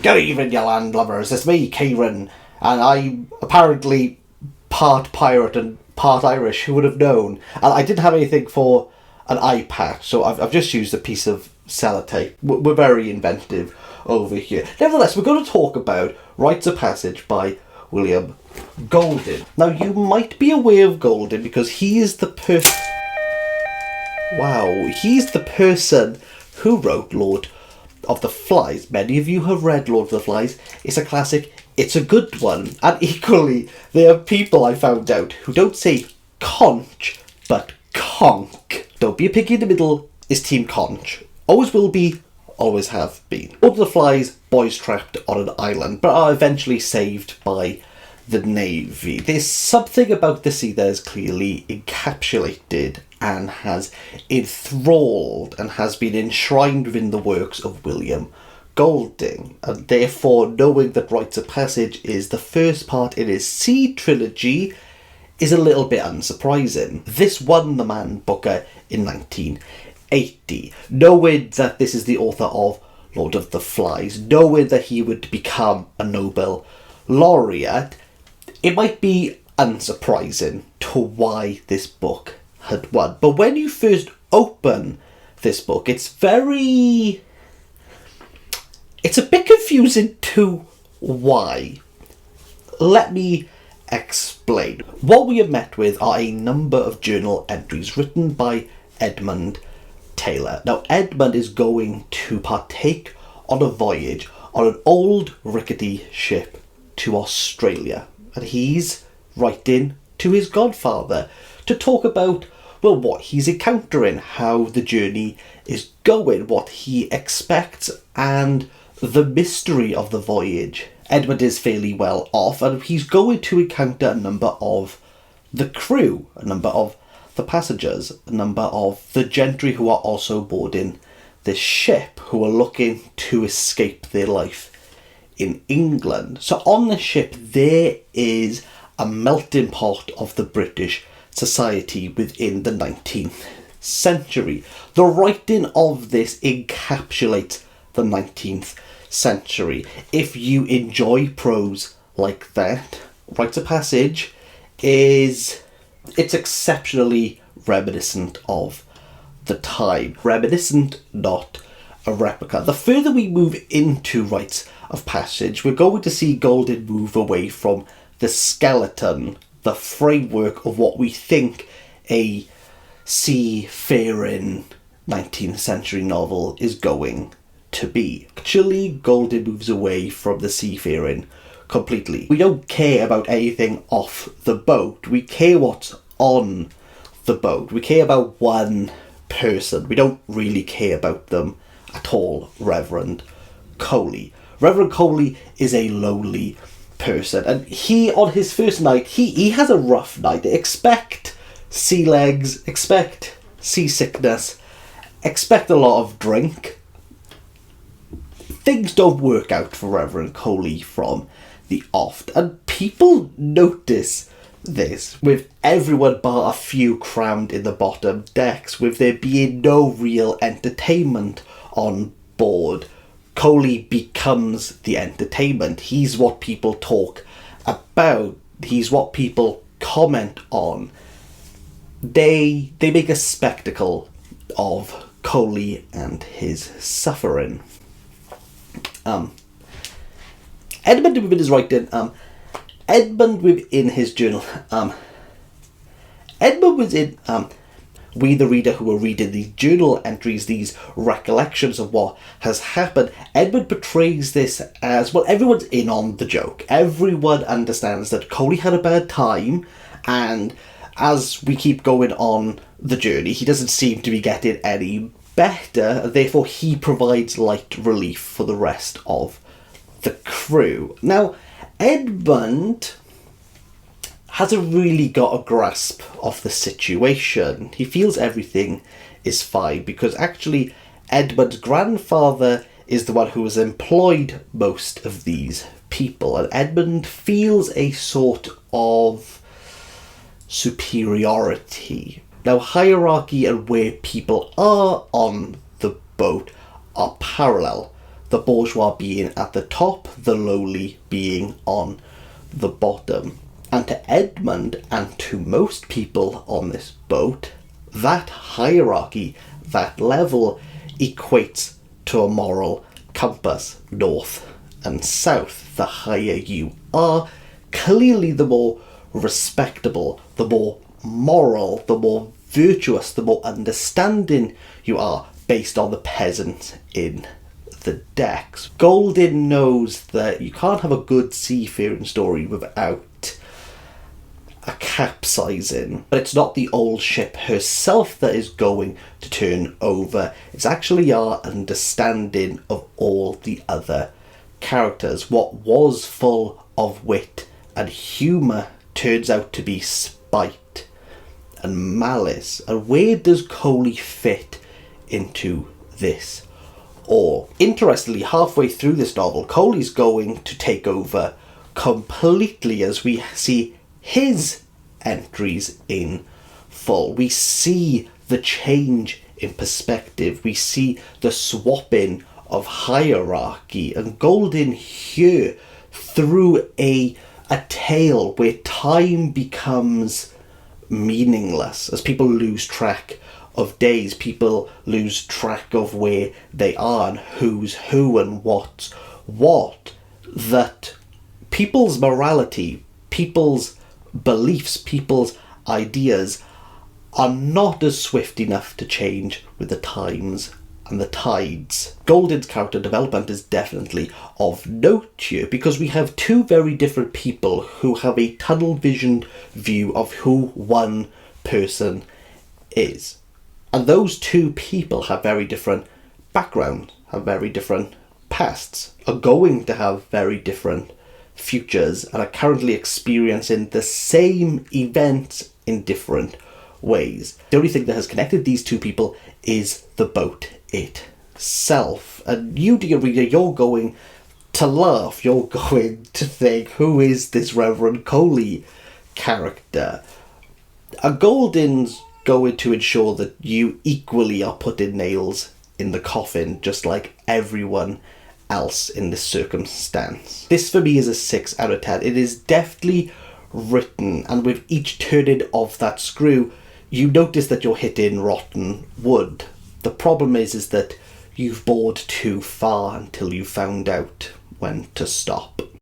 Good evening, you landlubbers. It's me, Kieran, and I'm apparently part pirate and part Irish. Who would have known? And I didn't have anything for an eye patch, so I've just used a piece of sellotape. We're very inventive over here. Nevertheless, we're going to talk about Rites of Passage by William Golding. Now, you might be aware of Golding because he is the he's the person who wrote Lord of the Flies. Many of you have read Lord of the Flies. It's a classic. It's a good one. And equally, there are people I found out who don't say conch, but conch. Don't be a piggy in the middle is Team Conch. Always will be, always have been. Lord of the Flies, boys trapped on an island, but are eventually saved by the Navy. There's something about the sea that is clearly encapsulated and has enthralled and has been enshrined within the works of William Golding, and therefore knowing that Rites of Passage is the first part in his Sea trilogy is a little bit unsurprising. This won the Man Booker in 1980. Knowing that this is the author of Lord of the Flies, knowing that he would become a Nobel laureate, it might be unsurprising to why this book had won. But when you first open this book, it's a bit confusing to why. Let me explain. What we are met with are a number of journal entries written by Edmund Taylor. Now, Edmund is going to partake on a voyage on an old rickety ship to Australia, and he's writing to his godfather to talk about, well, what he's encountering, how the journey is going, what he expects, and the mystery of the voyage. Edmund is fairly well off, and he's going to encounter a number of the crew, a number of the passengers, a number of the gentry who are also boarding this ship, who are looking to escape their life in England. So on the ship there is a melting pot of the British society within the 19th century. The writing of this encapsulates the 19th century. If you enjoy prose like that, Rites of Passage it's exceptionally reminiscent of the time. Reminiscent, not a replica. The further we move into Rites of Passage, we're going to see Golding move away from the skeleton, the framework of what we think a seafaring 19th century novel is going to be. Actually, Golding moves away from the seafaring completely. We don't care about anything off the boat. We care what's on the boat. We care about one person. We don't really care about them at all. Reverend Coley. Reverend Coley is a lonely person, and he, on his first night, he has a rough night. Expect sea legs, expect seasickness, expect a lot of drink. Things don't work out for Reverend Coley from the off, and people notice this, with everyone bar a few crammed in the bottom decks, with there being no real entertainment on board. Coley becomes the entertainment. He's what people talk about. He's what people comment on. They make a spectacle of Coley and his suffering. Edmund within his writing, Edmund within his journal, Edmund was in, we the reader who are reading these journal entries, these recollections of what has happened, Edmund portrays this as, well, everyone's in on the joke. Everyone understands that Coley had a bad time, and as we keep going on the journey, he doesn't seem to be getting any better, therefore he provides light relief for the rest of the crew. Now, Edmund hasn't really got a grasp of the situation. He feels everything is fine because actually Edmund's grandfather is the one who has employed most of these people, and Edmund feels a sort of superiority. Now, hierarchy and where people are on the boat are parallel. the bourgeois being at the top, the lowly being on the bottom. And to Edmund, and to most people on this boat, that hierarchy, that level, equates to a moral compass, north and south. The higher you are, clearly the more respectable, the more moral, the more virtuous, the more understanding you are, based on the peasants in the decks. Goldin knows that you can't have a good seafaring story without a capsizing, but it's not the old ship herself that is going to turn over. It's actually our understanding of all the other characters. What was full of wit and humour turns out to be spite and malice. And where does Coley fit into this all? Interestingly, halfway through this novel, Coley's going to take over completely as we see his entries in full. We see the change in perspective. We see the swapping of hierarchy. And Goldin here, through a tale where time becomes meaningless, as people lose track of days, people lose track of where they are and who's who and what's what, that people's morality, people's beliefs, people's ideas are not as swift enough to change with the times and the tides. Goldin's character development is definitely of note here, because we have two very different people who have a tunnel visioned view of who one person is. And those two people have very different backgrounds, have very different pasts, are going to have very different futures, and are currently experiencing the same events in different ways. The only thing that has connected these two people is the boat itself. And you, dear reader, you're going to laugh, you're going to think, who is this Reverend Coley character? A Goldin's going to ensure that you equally are putting nails in the coffin, just like everyone else in this circumstance. This for me is a 6 out of 10. It is deftly written, and with each turning of that screw, you notice that you're hitting rotten wood. The problem is that you've bored too far until you found out when to stop.